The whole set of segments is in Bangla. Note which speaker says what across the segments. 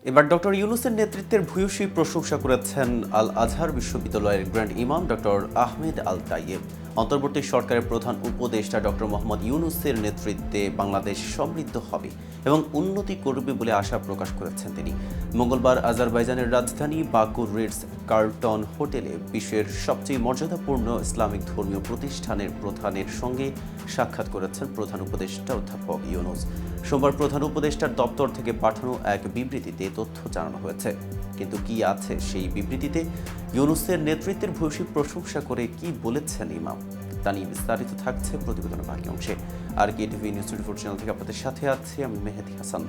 Speaker 1: এবার ডক্টর ইউনূসের নেতৃত্বের ভূয়সী প্রশংসা করেছেন আল আজহার বিশ্ববিদ্যালয়ের গ্র্যান্ড ইমাম ডক্টর আহমেদ আল তাইয়েব। অন্তর্বর্তী সরকারের প্রধান উপদেষ্টা ডক্টর মোহাম্মদ ইউনূসের নেতৃত্বে বাংলাদেশ সমৃদ্ধ হবে এবং উন্নতি করবে বলে আশা প্রকাশ করেছেন তিনি। মঙ্গলবার আজারবাইজানের রাজধানী বাকুর রিটস কার্লটন হোটেলে বিশ্বের সবচেয়ে মর্যাদাপূর্ণ ইসলামিক ধর্মীয় প্রতিষ্ঠানের প্রধানের সঙ্গে সাক্ষাৎ করেছেন প্রধান উপদেষ্টা অধ্যাপক ইউনূস। সোমবার প্রধান উপদেষ্টার দপ্তর থেকে পাঠানো এক বিবৃতিতে তথ্য জানানো হয়েছে। কিন্তু কি আছে সেই বিবৃতিতে? ইউনূসের নেতৃত্বের ভূয়সী প্রশংসা করে কি বলেছেন ইমাম, তা নিয়ে বিস্তারিত থাকছে প্রতিবেদনের বাকি অংশে। আর কেটিভি নিউজ 24 চ্যানেল থেকে আপনাদের সাথে আছি আমি মেহেদি হাসান।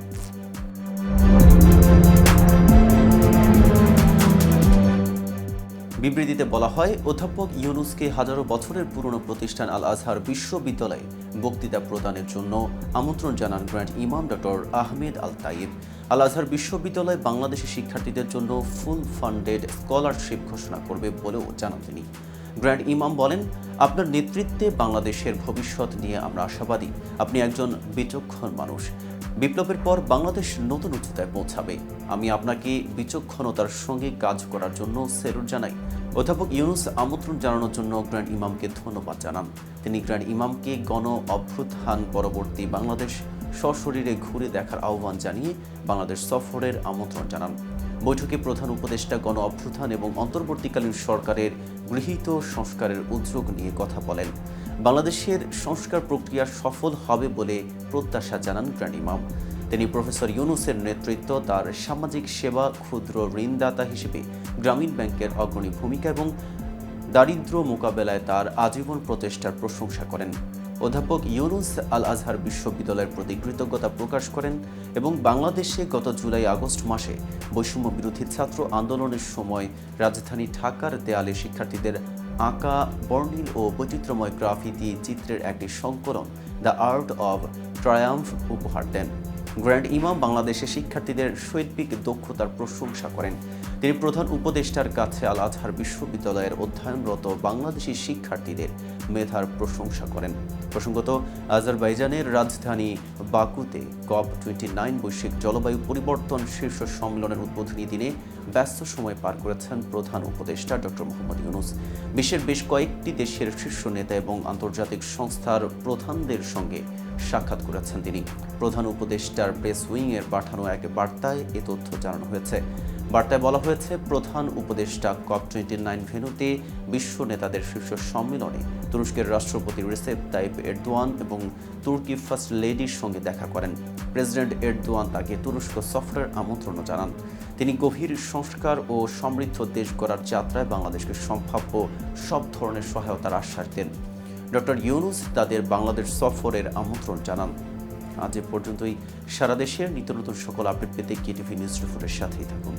Speaker 1: বিবৃতিতে বলা হয়, অধ্যাপক ইউনূসকে হাজারো বছরের পুরনো প্রতিষ্ঠান আল আজহার বিশ্ববিদ্যালয়ে বক্তৃতা প্রদানের জন্য আমন্ত্রণ জানান গ্র্যান্ড ইমাম ডক্টর আহমেদ আল তাইয়েব। আল আজহার বিশ্ববিদ্যালয় বাংলাদেশি শিক্ষার্থীদের জন্য ফুল ফান্ডেড স্কলারশিপ ঘোষণা করবে বলেও জানান তিনি। গ্র্যান্ড ইমাম বলেন, আপনার নেতৃত্বে বাংলাদেশের ভবিষ্যৎ নিয়ে আমরা আশাবাদী। আপনি একজন বিচক্ষণ মানুষ। বিপ্লবের পর বাংলাদেশ নতুন উচ্চতায় পৌঁছাবে। আমি আপনাকে বিচক্ষণতার সঙ্গে কাজ করার জন্য স্যালুট জানাই। অধ্যাপক ইউনূস আমন্ত্রণ জানানোর জন্য গ্র্যান্ড ইমামকে ধন্যবাদ জানান। তিনি গ্র্যান্ড ইমামকে গণ অভ্যুত্থান পরবর্তী বাংলাদেশ সশরীরে ঘুরে দেখার আহ্বান জানিয়ে বাংলাদেশ সফরের আমন্ত্রণ জানান। বৈঠকে প্রধান উপদেষ্টা গণ অভ্যুত্থান এবং অন্তর্বর্তীকালীন সরকারের গৃহীত সংস্কারের উদ্যোগ নিয়ে কথা বলেন। বাংলাদেশের সংস্কার প্রক্রিয়া সফল হবে বলে প্রত্যাশা জানান গ্র্যান্ড ইমাম। তিনি প্রফেসর ইউনূসের নেতৃত্ব, তার সামাজিক সেবা, ক্ষুদ্র ঋণদাতা হিসেবে গ্রামীণ ব্যাংকের অগ্রণী ভূমিকা এবং দারিদ্র্য মোকাবেলায় তার আজীবন প্রচেষ্টার প্রশংসা করেন। অধ্যাপক ইউনূস আল আজহার বিশ্ববিদ্যালয়ের প্রতি কৃতজ্ঞতা প্রকাশ করেন এবং বাংলাদেশে গত জুলাই আগস্ট মাসে বৈষম্য বিরোধী ছাত্র আন্দোলনের সময় রাজধানী ঢাকার দেয়ালে শিক্ষার্থীদের আঁকা বর্ণিল ও বৈচিত্র্যময় গ্রাফিতি চিত্রের একটি সংকলন দ্য আর্ট অব ট্রায়াম্ফ উপহার দেন। গ্র্যান্ড ইমাম বাংলাদেশের শিক্ষার্থীদের শৈল্পিক দক্ষতার প্রশংসা করেন। তিনি প্রধান উপদেষ্টার কাছে আল আজহার বিশ্ববিদ্যালয়ের অধ্যয়নরত বাংলাদেশি শিক্ষার্থীদের মেধার প্রশংসা করেন। প্রসঙ্গত, আজারবাইজানের রাজধানী বাকুতে COP29 বৈশ্বিক জলবায়ু পরিবর্তন শীর্ষ সম্মেলনের উদ্বোধনী দিনে ব্যস্ত সময় পার করেছেন প্রধান উপদেষ্টা ডক্টর মোহাম্মদ ইউনূস। বিশ্বের বেশ কয়েকটি দেশের শীর্ষ নেতা এবং আন্তর্জাতিক সংস্থার প্রধানদের সঙ্গে সাক্ষাৎ করেছেন তিনি। প্রধান উপদেষ্টার প্রেস উইংয়ের পাঠানো এক বার্তায় এ তথ্য জানানো হয়েছে। বার্তায় বলা হয়েছে, প্রধান উপদেষ্টা COP29 ভেন্যুতে বিশ্ব নেতাদের শীর্ষ সম্মেলনে তুরস্কের রাষ্ট্রপতি রিসেপ তাইপ এরদোয়ান এবং তুর্কি ফার্স্ট লেডির সঙ্গে দেখা করেন। প্রেসিডেন্ট এরদোয়ান তাকে তুরস্ক সফরের আমন্ত্রণ জানান। তিনি গভীর সংস্কার ও সমৃদ্ধ দেশ গড়ার যাত্রায় বাংলাদেশকে সম্ভাব্য সব ধরনের সহায়তার আশ্বাস দেন। ডক্টর ইউনূস তাদের বাংলাদেশ সফরের আমন্ত্রণ জানান। আজ এ পর্যন্তই। সারা দেশের নিত্য নতুন সকল আপডেট পেতে কেটিভি নিউজ 24-এর সাথেই থাকুন।